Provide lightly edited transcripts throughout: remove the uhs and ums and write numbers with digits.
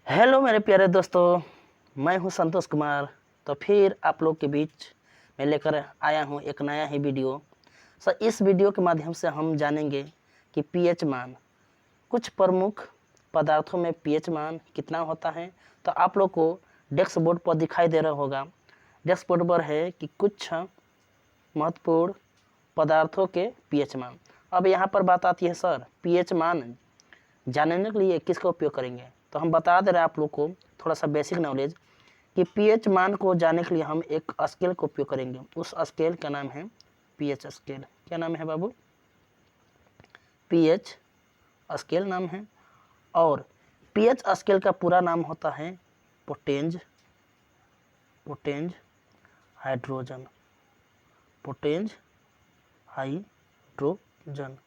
Hello मेरे प्यारे दोस्तों, मैं हूं संतोष कुमार। तो फिर आप लोग के बीच मैं लेकर आया हूं एक नया ही वीडियो। इस वीडियो के माध्यम से हम जानेंगे कि पीएच मान, कुछ प्रमुख पदार्थों में पीएच मान कितना होता है। तो आप लोग को डेस्क बोर्ड पर दिखाई दे रहा होगा। डेस्क बोर्ड पर है कि कुछ महत्वपूर्ण पदार्थों के पीएच मान। अब यहाँ पर बात आती है सर, पीएच मान जानने के लिए किसका उपयोग करेंगे। तो हम बता दे रहे हैं आप लोग को थोड़ा सा बेसिक नॉलेज कि पीएच मान को जानने के लिए हम एक स्केल का उपयोग करेंगे। उस स्केल का नाम है पीएच स्केल। क्या नाम है बाबू? पीएच स्केल नाम है। और पीएच स्केल का पूरा नाम होता है पोटेंज हाइड्रोजन। पोटेंज हाइड्रोजन।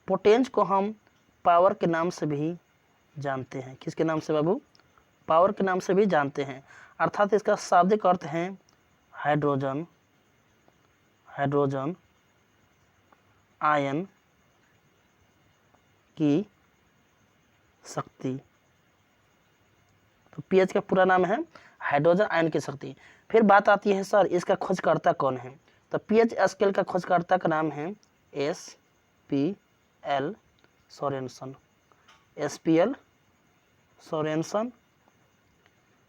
पोटेंज को हम पावर के नाम से भी जानते हैं। किसके नाम से बाबू? पावर के नाम से भी जानते हैं। अर्थात इसका शाब्दिक अर्थ है हाइड्रोजन आयन की शक्ति। तो पीएच का पूरा नाम है हाइड्रोजन आयन की शक्ति। फिर बात आती है सर, इसका खोजकर्ता कौन है। तो पीएच स्केल का खोजकर्ता का नाम है SPL सोरेनसन।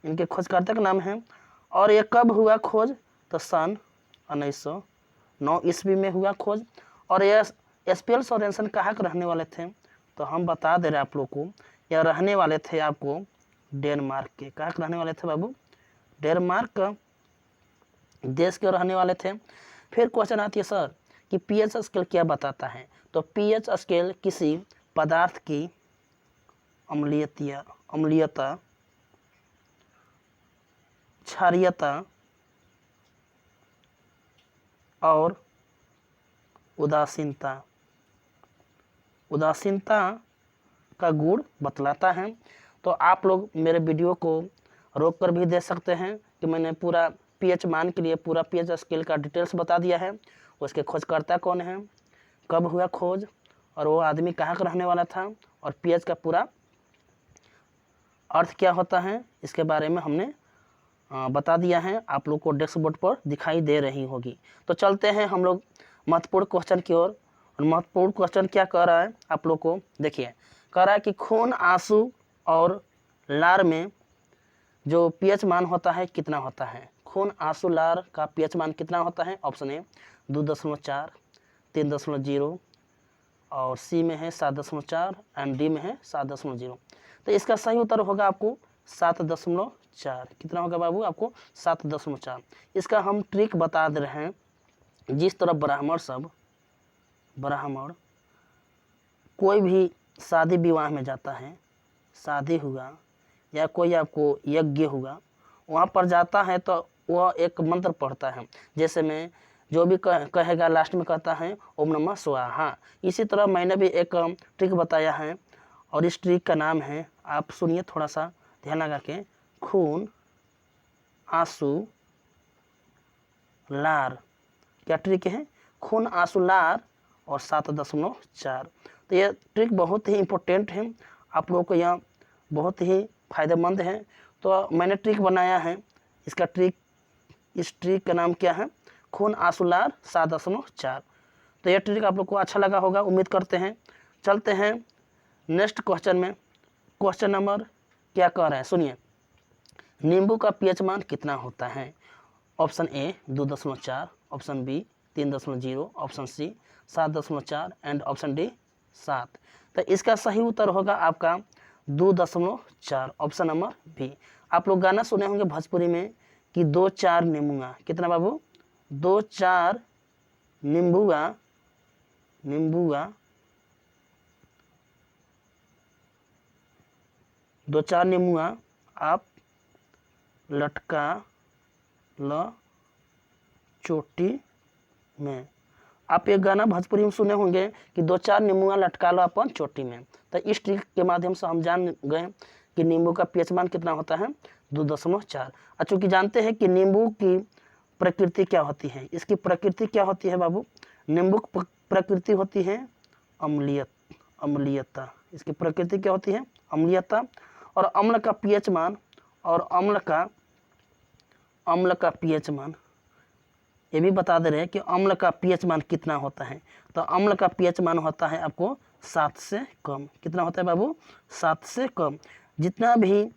इनके खोजकर्ता का नाम है। और ये कब हुआ खोज? तो सन 1909 ईस्वी में हुआ खोज। और यह SPL सोरेनसन कहाँ के रहने वाले थे? तो हम बता दे रहे आप लोग को, यह रहने वाले थे आपको डेनमार्क के। कहाँ के रहने वाले थे बाबू? डेनमार्क देश के रहने वाले थे। फिर क्वेश्चन आती है सर कि पीएच स्केल क्या बताता है। तो पीएच स्केल किसी पदार्थ की अम्लीयता, क्षारीयता और उदासीनता का गुण बतलाता है। तो आप लोग मेरे वीडियो को रोक कर भी दे सकते हैं कि मैंने पूरा पीएच मान के लिए पूरा पीएच स्केल का डिटेल्स बता दिया है। उसके खोजकर्ता कौन है, कब हुआ खोज, और वो आदमी कहाँ का रहने वाला था, और पीएच का पूरा अर्थ क्या होता है, इसके बारे में हमने बता दिया है। आप लोग को डेस्क बोर्ड पर दिखाई दे रही होगी। तो चलते हैं हम लोग महत्वपूर्ण क्वेश्चन की ओर। और महत्वपूर्ण क्वेश्चन क्या कह रहा है आप लोग को देखिए। कह रहा है कि खून, आंसू और लार में जो पीएच मान होता है कितना होता है। खून, आंसू, लार का पीएच मान कितना होता है? ऑप्शन ए 2.4, 3.0, और सी में है 7.4 एंड डी में है 7.0। तो इसका सही उत्तर होगा आपको 7.4। कितना होगा बाबू? आपको 7.4। इसका हम ट्रिक बता दे रहे हैं। जिस तरह ब्राह्मण कोई भी शादी विवाह में जाता है, शादी हुआ या कोई आपको यज्ञ हुआ, वहाँ पर जाता है तो वह एक मंत्र पढ़ता है। जैसे मैं जो भी कहेगा लास्ट में कहता है ओम नमः स्वाहा। इसी तरह मैंने भी एक ट्रिक बताया है, और इस ट्रिक का नाम है, आप सुनिए थोड़ा सा ध्यान लगा के, खून, आंसू, लार। क्या ट्रिक है? खून, आंसू, लार और 7.4। तो यह ट्रिक बहुत ही इम्पोर्टेंट है, आप लोगों को यह बहुत ही फायदेमंद है। तो मैंने ट्रिक बनाया है। इस ट्रिक का नाम क्या है? खून, आंसू, लार, 7.4। तो यह ट्रिक आप लोग को अच्छा लगा होगा, उम्मीद करते हैं। चलते हैं नेक्स्ट क्वेश्चन में। क्वेश्चन नंबर क्या कह रहा है सुनिए। नींबू का पीएच मान कितना होता है? Option A 2.4, option B 3.0, option C 7.4 and option D 7। तो इसका सही उत्तर होगा आपका 2.4, ऑप्शन नंबर बी। आप लोग गाना सुने होंगे भोजपुरी में कि 2-4 नींबूआ। कितना बाबू? 2-4 नींबूआ 2-4 नींबूआ आप लटका ल चोटी में। आप ये गाना भोजपुरी में सुने होंगे कि 2-4 नींबूआ लटका लो अपन चोटी में। तो इस ट्रिक के माध्यम से हम जान गए कि नींबू का पीएच मान कितना होता है? 2.4। चूंकि जानते हैं कि नींबू की प्रकृति क्या होती है, इसकी प्रकृति क्या होती है बाबू? नींबू की प्रकृति होती है अम्लीयता। इसकी प्रकृति क्या होती है? अम्लीयता। और अम्ल का पीएच मान, और अम्ल का पीएच मान ये भी बता दे रहे हैं कि अम्ल का पीएच मान कितना होता है। तो अम्ल का पीएच मान होता है आपको 7 से कम। कितना होता है बाबू? 7 से कम। जितना भी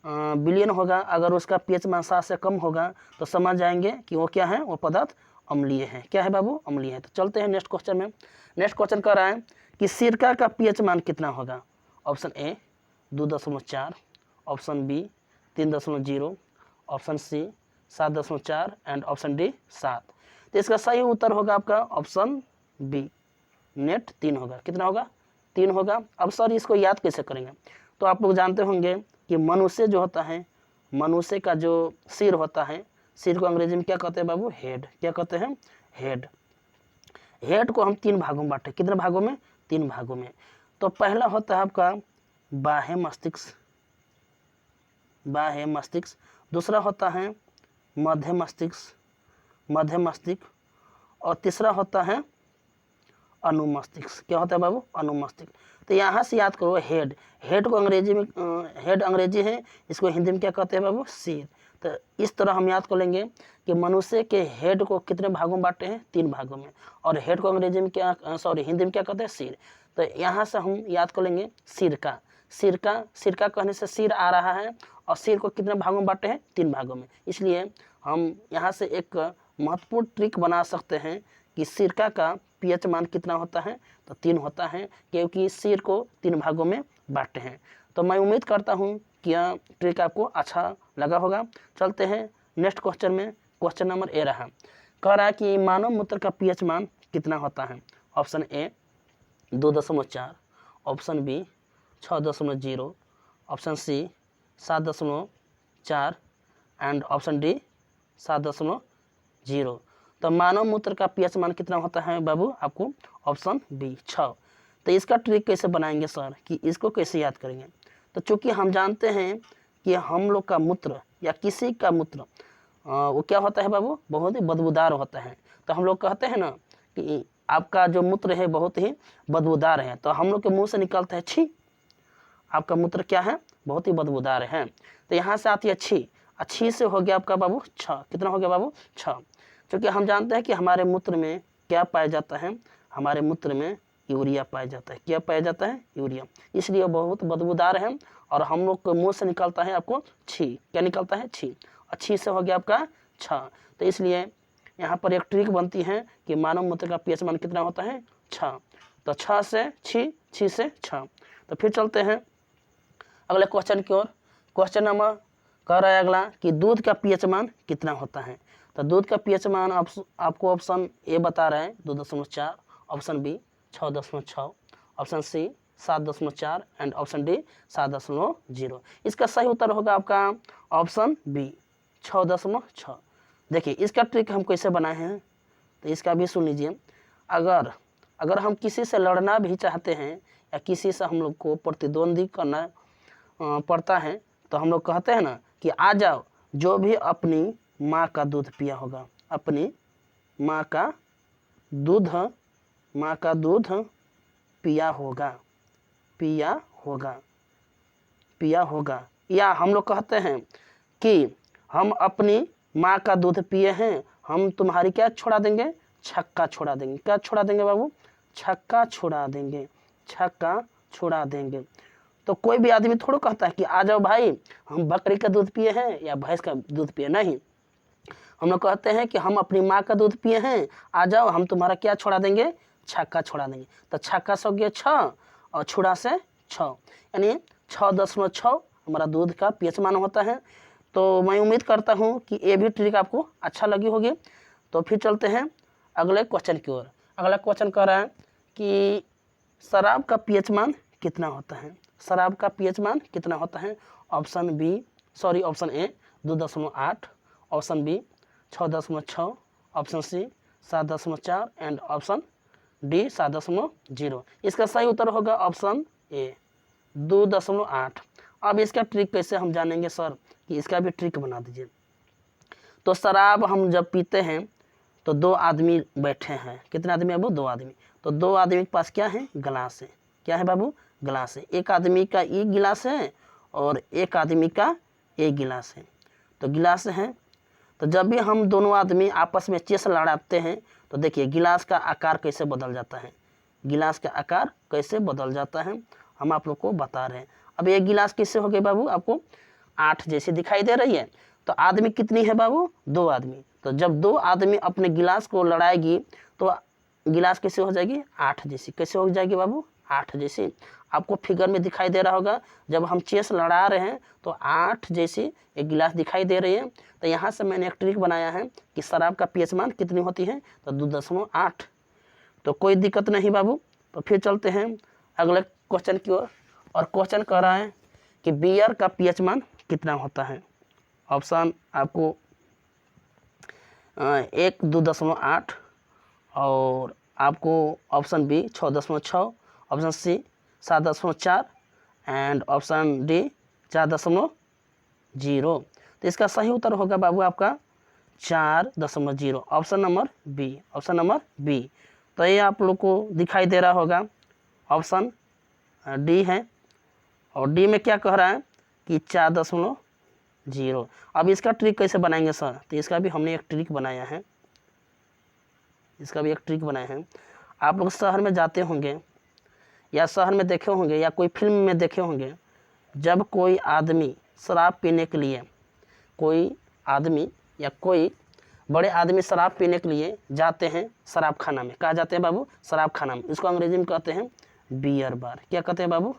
विलयन होगा अगर उसका पीएच मान 7 से कम होगा तो समझ जाएंगे कि वो क्या है, वो पदार्थ अम्लीय है। क्या है बाबू? अम्लीय है। तो चलते हैं नेक्स्ट क्वेश्चन में। नेक्स्ट क्वेश्चन कह रहा है कि सिरका का पीएच मान कितना होगा? Option A 2.4, option B 3.0, option C 7.4 and option D 7। तो इसका सही उत्तर होगा आपका ऑप्शन बी, नेट 3 होगा। कितना होगा? 3 होगा। अब सर इसको याद कैसे करेंगे? तो आप लोग जानते होंगे कि मनुष्य जो होता है, मनुष्य का जो सिर होता है, सिर को अंग्रेजी में क्या कहते हैं बाबू? हेड। क्या कहते हैं? हेड। हेड को हम 3 भागों में बांटे। कितने भागों में? 3 भागों में। तो पहला होता है आपका बाह्य मस्तिष्क, बाह्य मस्तिष्क। दूसरा होता है मध्य मस्तिष्क, मध्य मस्तिष्क। और तीसरा होता है अनुमस्तिष्क। क्या होता है बाबू? अनुमस्तिष्क। तो यहाँ से याद करो हेड। हेड को अंग्रेजी में हेड अंग्रेजी है, इसको हिंदी में क्या कहते हैं बाबू? सिर। तो इस तरह हम याद कर लेंगे कि मनुष्य के हेड को कितने भागों में बांटे हैं? 3 भागों में। और हेड को अंग्रेजी में क्या हिंदी में क्या कहते हैं? सिर। तो यहाँ से हम याद कर लेंगे सिरका। सिरका, सिरका कहने से सिर आ रहा है, और सिर को कितने भागों में बांटे हैं? 3 भागों में। इसलिए हम यहाँ से एक महत्वपूर्ण ट्रिक बना सकते हैं कि सिरका का पीएच मान कितना होता है? तो 3 होता है, क्योंकि सिर को 3 भागों में बांटे हैं। तो मैं उम्मीद करता हूँ कि यह ट्रिक आपको अच्छा लगा होगा। चलते हैं नेक्स्ट क्वेश्चन में। क्वेश्चन नंबर ए रहा, कह रहा है कि मानव मूत्र का पीएच मान कितना होता है? Option A 2.4, option B 6.0, option C 7.4 and option D 7.0। तो मानव मूत्र का पीएच मान कितना होता है बाबू? आपको ऑप्शन बी 6। तो इसका ट्रिक कैसे बनाएंगे सर, कि इसको कैसे याद करेंगे? तो चूंकि हम जानते हैं कि हम लोग का मूत्र या किसी का मूत्र वो क्या होता है बाबू? बहुत ही बदबूदार होता है। तो हम लोग कहते हैं ना कि आपका जो मूत्र है बहुत ही बदबूदार है, तो हम लोग के मुंह से निकलता है छी, आपका मूत्र क्या है? बहुत ही बदबूदार है। तो यहाँ से आती है छी, अच्छी से हो गया आपका बाबू 6। कितना हो गया बाबू? 6। क्योंकि हम जानते हैं कि हमारे मूत्र में क्या पाया जाता है? हमारे मूत्र में यूरिया पाया जाता है। क्या पाया जाता है? यूरिया। इसलिए बहुत बदबूदार है, और हम लोग के मुंह से निकलता है आपको छी। क्या निकलता है? छी। अच्छी से हो गया आपका 6। तो इसलिए यहाँ पर एक ट्रिक बनती है कि मानव मूत्र का पीएच मान कितना होता है? 6। तो 6 से छी, छी से 6। तो फिर चलते हैं अगले क्वेश्चन की ओर। क्वेश्चन नंबर कह रहा है अगला कि दूध का पीएच मान कितना होता है? तो दूध का पीएच मान आपको ऑप्शन ए बता रहा है 2.4, option B 6.6, option C 7.4 and option D 7.0। इसका सही उत्तर होगा आपका ऑप्शन बी 6.6। देखिए इसका ट्रिक हम कैसे बनाए हैं, तो इसका भी सुन लीजिए। अगर हम किसी से लड़ना भी चाहते हैं या किसी से हम लोग को प्रतिद्वंदी करना पड़ता है, तो हम लोग कहते हैं ना कि आ जाओ, जो भी अपनी माँ का दूध पिया होगा, अपनी माँ का दूध पिया होगा। या हम लोग कहते हैं कि हम अपनी माँ का दूध पिए हैं, हम तुम्हारी क्या छोड़ा देंगे? छक्का छोड़ा देंगे। क्या छोड़ा देंगे बाबू? छक्का छोड़ा देंगे। तो कोई भी आदमी थोड़ा कहता है कि आ जाओ भाई, हम बकरी का दूध पिए हैं या भैंस का दूध पिए। नहीं, हम लोग कहते हैं कि हम अपनी माँ का दूध पिए हैं, आ जाओ, हम तुम्हारा क्या छोड़ा देंगे? छक्का छोड़ा देंगे। तो छक्का से हो गया 6 और छुड़ा से 6, यानी 6.6 हमारा दूध का पीएच मान होता है। तो मैं उम्मीद करता हूँ कि ये भी ट्रिक आपको अच्छा लगी होगी। तो फिर चलते हैं अगले क्वेश्चन की ओर। अगला क्वेश्चन कह रहा है कि शराब का पीएच मान कितना होता है? शराब का पीएच मान कितना होता है? Option A 2.8, option B 6.6, option C 7.4 and option D 7.0। इसका सही उत्तर होगा ऑप्शन ए 2.8। अब इसका ट्रिक कैसे हम जानेंगे सर, कि इसका भी ट्रिक बना दीजिए। तो शराब हम जब पीते हैं तो 2 आदमी बैठे हैं। कितने आदमी है वो? 2 आदमी। तो 2 आदमी के पास क्या है? गिलास है। क्या है बाबू? गिलास है। एक आदमी का एक गिलास है और एक आदमी का एक गिलास है। तो गिलास है, तो जब भी हम दोनों आदमी आपस में चेस लड़ाते हैं तो देखिए गिलास का आकार कैसे बदल जाता है, गिलास का आकार कैसे बदल जाता है हम आप लोग को बता रहे हैं। अब ये गिलास किससे हो गए बाबू, आपको 8 जैसी दिखाई दे रही है। तो आदमी कितनी है बाबू, 2 आदमी। तो जब 2 आदमी अपने गिलास को लड़ाएगी तो गिलास कैसे हो जाएगी, 8 जैसी। कैसे हो जाएगी बाबू, 8 जैसी। आपको फिगर में दिखाई दे रहा होगा, जब हम चेस लड़ा रहे हैं तो 8 जैसी एक गिलास दिखाई दे रही है। तो यहाँ से मैंने एक ट्रिक बनाया है कि शराब का पीएच मान कितनी होती है, तो 2.8। तो कोई दिक्कत नहीं बाबू। तो फिर चलते हैं अगले क्वेश्चन की ओर। और क्वेश्चन कह रहा है कि बियर का पीएच मान कितना होता है। ऑप्शन आपको 1 2.8 और आपको option B 6.6, option C 7.4 and option D 4.0। तो इसका सही उत्तर होगा बाबू आपका 4.0, option number B, option number B. तो ये आप लोग को दिखाई दे रहा होगा ऑप्शन डी है। और डी में क्या कह रहा है कि 4.0। अब इसका ट्रिक कैसे बनाएंगे सर, तो इसका भी हमने एक ट्रिक बनाया है, इसका भी एक ट्रिक बनाया है। आप लोग शहर में जाते होंगे या शहर में देखे होंगे या कोई फिल्म में देखे होंगे, जब कोई आदमी शराब पीने के लिए, कोई आदमी या कोई बड़े आदमी शराब पीने के लिए जाते हैं शराब खाना में, कहा जाते हैं बाबू शराब खाना में, इसको अंग्रेजी में कहते हैं बियर बार। क्या कहते हैं बाबू,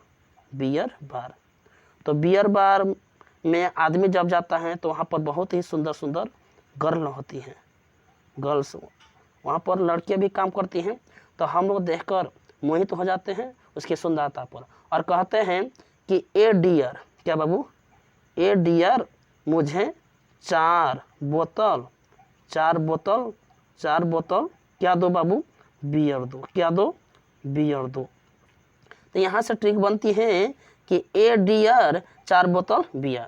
बियर बार। तो बियर बार में आदमी जब जाता है तो वहाँ पर बहुत ही सुंदर सुंदर गर्ल होती हैं, गर्ल्स, वहाँ पर लड़कियाँ भी काम करती हैं। तो हम लोग देखकर मोहित हो जाते हैं उसकी सुंदरता पर और कहते हैं कि ए डियर, क्या बाबू, ए डियर मुझे 4 बोतल क्या दो बाबू, बियर दो, क्या दो, बियर दो। तो यहाँ से ट्रिक बनती है कि ए डियर 4 बोतल बियर,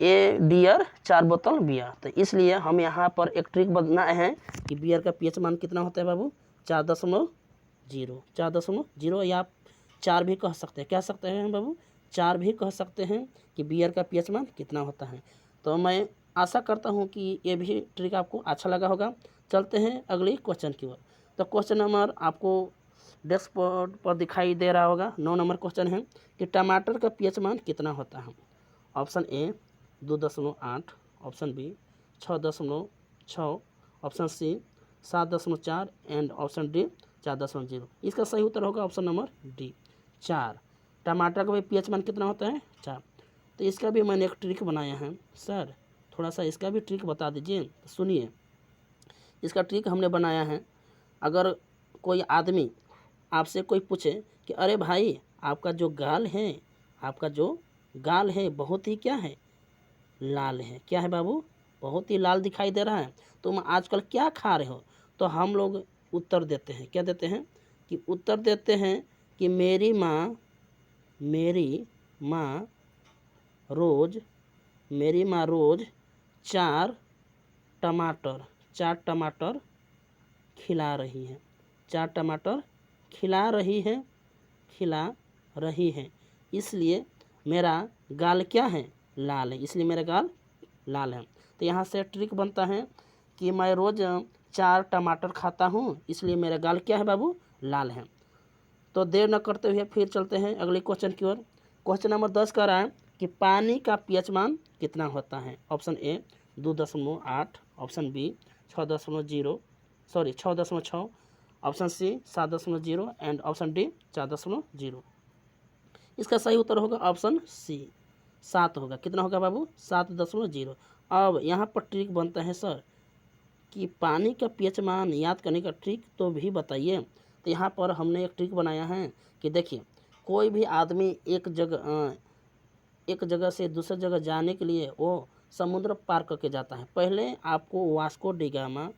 ए डियर 4 बोतल बियर। तो इसलिए हम यहाँ पर एक ट्रिक बनाए हैं कि बियर का पीएच मान कितना होता है बाबू, 4.0, 4.0 या आप 4 भी कह सकते हैं, क्या सकते हैं बाबू, 4 भी कह सकते हैं कि बियर का पीएच मान कितना होता है। तो मैं आशा करता हूँ कि ये भी ट्रिक आपको अच्छा लगा होगा। चलते हैं अगले क्वेश्चन की ओर। तो क्वेश्चन नंबर आपको डेस्क पर दिखाई दे रहा होगा, 9 नंबर क्वेश्चन है कि टमाटर का पीएच मान कितना होता है। Option A 2.8, option B 6.6, option C 7.4 and option D 4.0। इसका सही उत्तर होगा ऑप्शन नंबर डी 4। टमाटर का भी पीएच मान कितना होता है, 4। तो इसका भी मैंने एक ट्रिक बनाया है सर, थोड़ा सा इसका भी ट्रिक बता दीजिए। सुनिए, इसका ट्रिक हमने बनाया है। अगर कोई आदमी आपसे कोई पूछे कि अरे भाई आपका जो गाल है, आपका जो गाल है बहुत ही क्या है, लाल है, क्या है बाबू, बहुत ही लाल दिखाई दे रहा है, तुम आजकल क्या खा रहे हो। तो हम लोग उत्तर देते हैं, क्या देते हैं, कि उत्तर देते हैं कि मेरी माँ रोज़ 4 टमाटर खिला रही है, 4 टमाटर खिला रही है, इसलिए मेरा गाल क्या है, लाल है, इसलिए मेरा गाल लाल है। तो यहाँ से ट्रिक बनता है कि मैं रोज़ 4 टमाटर खाता हूँ, इसलिए मेरा गाल क्या है बाबू, लाल है। तो देर न करते हुए फिर चलते हैं अगले क्वेश्चन की ओर। क्वेश्चन नंबर 10 कह रहा है कि पानी का पीएच मान कितना होता है। Option A 2.8, option B 6.6, option C 7.0 and option D 4.0। इसका सही उत्तर होगा ऑप्शन सी, 7 होगा। कितना होगा बाबू, 7.0। अब यहाँ पर ट्रिक बनता है सर कि पानी का पीएच मान याद करने का ट्रिक तो भी बताइए। तो यहाँ पर हमने एक ट्रिक बनाया है कि देखिए, कोई भी आदमी एक जगह से दूसरी जगह जाने के लिए वो समुद्र पार करके जाता है। पहले आपको वास्को डिगामा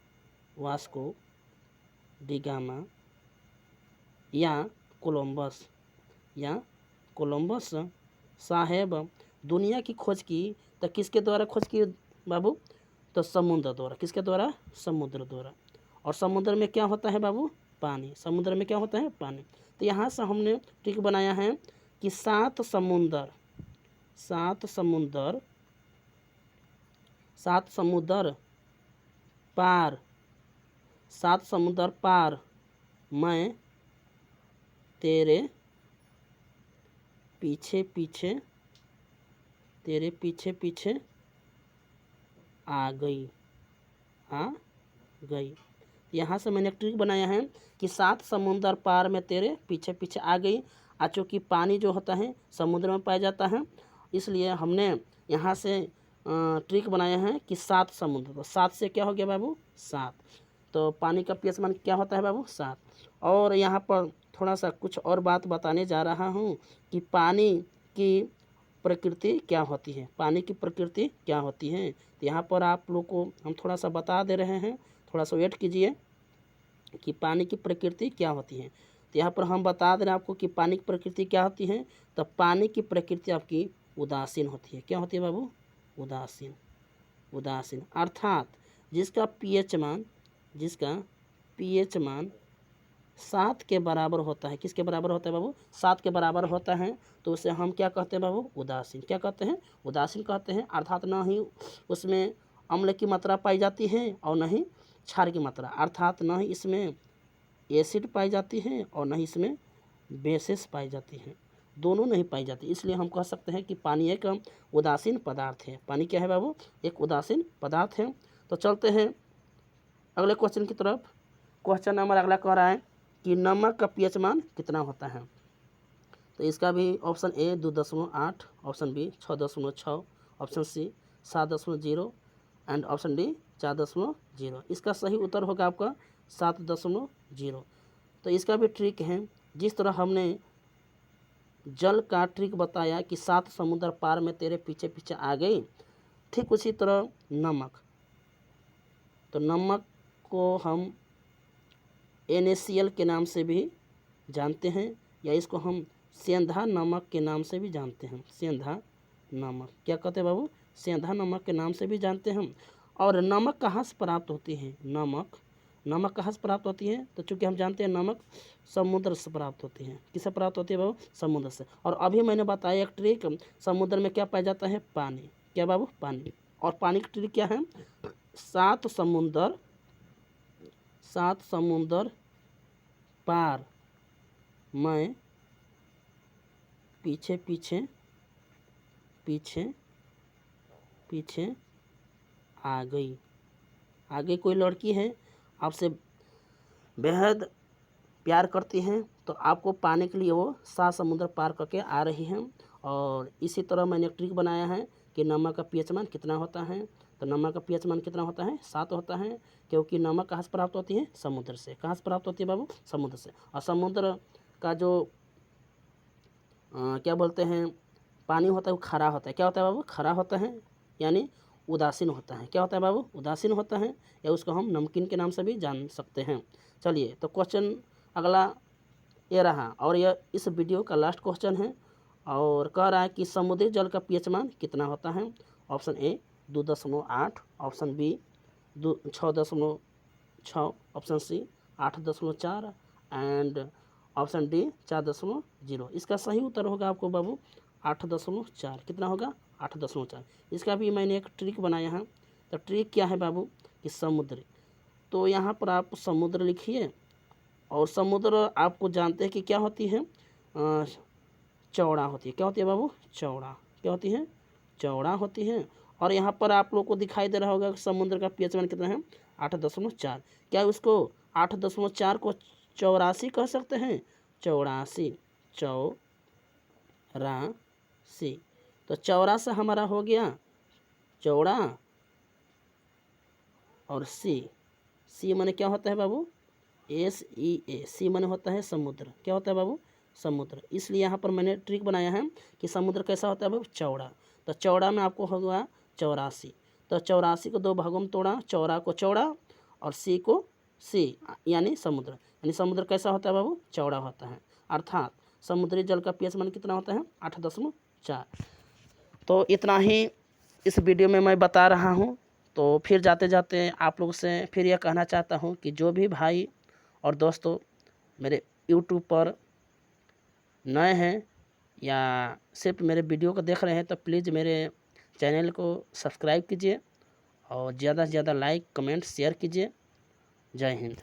या कोलंबस साहेब दुनिया की खोज की। तो किसके द्वारा खोज की बाबू, तो समुद्र द्वारा। किसके द्वारा, समुद्र द्वारा। और समुद्र में क्या होता है बाबू, पानी। समुद्र में क्या होता है, पानी। तो यहाँ से हमने ट्रिक बनाया है कि 7 सात समुंदर पार, 7 समुंदर पार मैं तेरे पीछे पीछे आ गई। यहाँ से मैंने एक ट्रिक बनाया है कि 7 समुंदर पार में तेरे पीछे पीछे आ गई। चूँकि पानी जो होता है समुद्र में पाया जाता है, इसलिए हमने यहाँ से ट्रिक बनाया है कि 7 समुद्र। तो 7 से क्या हो गया बाबू? 7। तो पानी का pH मान क्या होता है बाबू? 7। और यहाँ पर थोड़ा सा कुछ और बात बताने जा रहा हूँ कि पानी की प्रकृति क्या होती है। पानी की प्रकृति क्या होती है, तो यहाँ पर आप लोग को हम थोड़ा सा बता दे रहे हैं, थोड़ा सा वेट कीजिए कि पानी की प्रकृति क्या होती है। तो यहाँ पर हम बता दे रहे हैं आपको कि पानी की प्रकृति क्या होती है। तो पानी की प्रकृति आपकी उदासीन होती है। क्या होती है बाबू? उदासीन। अर्थात जिसका pH मान 7 के बराबर होता है। किसके बराबर होता है बाबू? 7 के बराबर होता है। तो उसे हम क्या कहते हैं बाबू? उदासीन। क्या कहते हैं? उदासीन कहते हैं। अर्थात न ही उसमें अम्ल की मात्रा पाई जाती है और न ही क्षार की मात्रा, अर्थात न ही इसमें एसिड पाई जाती है और न ही इसमें बेसिस पाई जाती है, दोनों नहीं पाई जाती। इसलिए हम कह सकते हैं कि पानी एक उदासीन पदार्थ है। पानी क्या है बाबू? एक उदासीन पदार्थ है। तो चलते हैं अगले क्वेश्चन की तरफ। क्वेश्चन नंबर अगला कह रहा है कि नमक का pH मान कितना होता है। तो इसका भी option A 2.8, option B 6.6, option C 7.0 and option D 4.0। इसका सही उत्तर होगा आपका 7.0। तो इसका भी ट्रिक है। जिस तरह हमने जल का ट्रिक बताया कि 7 समुद्र पार में तेरे पीछे पीछे आ गई, ठीक उसी तरह नमक। तो नमक को हम NaCl के नाम से भी जानते हैं, या इसको हम सेंधा नमक के नाम से भी जानते हैं। सेंधा नमक क्या कहते हैं बाबू? सेंधा नमक के नाम से भी जानते हैं हम। और नमक कहाँ से प्राप्त होती है? नमक कहाँ से प्राप्त होती है? तो चूँकि हम जानते हैं नमक समुद्र से प्राप्त होती है। किससे प्राप्त होती है बाबू? समुद्र से। और अभी मैंने बताया एक ट्रिक, समुद्र में क्या पाया जाता है? पानी। क्या बाबू? पानी। और पानी की ट्रिक क्या है? 7 समुंदर पार मैं पीछे आ गई। आगे कोई लड़की है, आपसे बेहद प्यार करती हैं, तो आपको पाने के लिए वो 7 समुद्र पार करके आ रही हैं। और इसी तरह मैंने एक ट्रिक बनाया है कि नमक का pH मान कितना होता है। तो नमक का pH मान कितना होता है? 7 होता है, क्योंकि नमक कहाँ से प्राप्त होती है? समुद्र से। कहाँ से प्राप्त होती है बाबू? समुद्र से। और समुद्र का जो क्या बोलते हैं पानी होता है, वो खरा होता है। क्या होता है बाबू? खरा होता है, यानी उदासीन होता है। क्या होता है बाबू? उदासीन होता है, या उसको हम नमकीन के नाम से भी जान सकते हैं। चलिए, तो क्वेश्चन अगला ये रहा, और यह इस वीडियो का लास्ट क्वेश्चन है। और कह रहा है कि समुद्री जल का pH मान कितना होता है। Option A 2.8, option B 6.6, option C 8.4 and option D 4.0। इसका सही उत्तर होगा आपको बाबू 8.4। कितना होगा? 8.4। इसका भी मैंने एक ट्रिक बनाया है। तो ट्रिक क्या है बाबू? कि समुद्र। तो यहाँ पर आप समुद्र लिखिए, और समुद्र आपको जानते हैं कि क्या होती है? चौड़ा होती है। क्या होती है बाबू? चौड़ा। क्या होती है? चौड़ा होती है। और यहाँ पर आप लोग को दिखाई दे रहा होगा समुद्र का pH मान कितना है? 8.4। क्या उसको 8.4 को 84 कह सकते हैं? 84। तो चौड़ा से हमारा हो गया चौड़ा, और सी माने क्या होता है बाबू? SEA। सी माने होता है समुद्र। क्या होता है बाबू? समुद्र। इसलिए यहाँ पर मैंने ट्रिक बनाया है कि समुद्र कैसा होता है बाबू? चौड़ा। तो चौड़ा में आपको होगा 84। तो 84 को 2 भागों में तोड़ा, चौड़ा को चौड़ा और सी को सी, यानी समुद्र। यानी समुद्र कैसा होता है बाबू? चौड़ा होता है। अर्थात समुद्री जल का pH मान कितना होता है? 8.4। तो इतना ही इस वीडियो में मैं बता रहा हूँ। तो फिर जाते जाते आप लोग से फिर यह कहना चाहता हूँ कि जो भी भाई और दोस्तों मेरे YouTube पर नए हैं या सिर्फ मेरे वीडियो को देख रहे हैं तो प्लीज़ मेरे चैनल को सब्सक्राइब कीजिए और ज़्यादा से ज़्यादा लाइक कमेंट शेयर कीजिए। जय हिंद।